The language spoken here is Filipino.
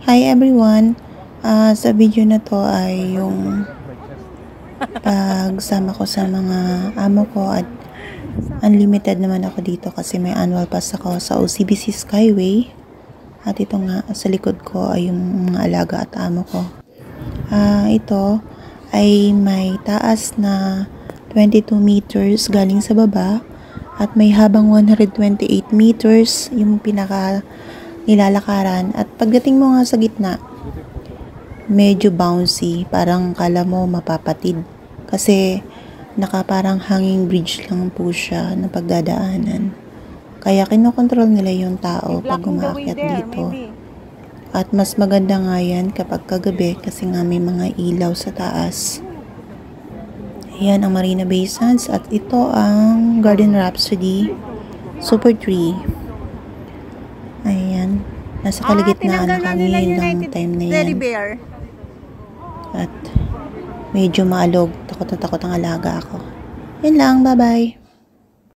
Hi everyone! Sa video na to ay yung pagsama ko sa mga amo ko at unlimited naman ako dito kasi may annual pass ako sa OCBC Skyway. At ito nga sa likod ko ay yung mga alaga at amo ko. Ito ay may taas na 22 meters galing sa baba at may habang 128 meters yung pinaka nilalakaran, at pagdating mo nga sa gitna medyo bouncy, parang kala mo mapapatid kasi parang hanging bridge lang po siya na pagdadaanan, kaya kinokontrol nila yung tao pag umaakyat dito. At mas maganda nga yan kapag kagabi kasi nga may mga ilaw sa taas. Ayan ang Marina Bay Sands at ito ang Garden Rhapsody Super Tree. Ayan, nasa kaligitnaan na kami ng time na yan. At medyo maalog, takot na takot ang alaga ako. Yan lang, bye bye.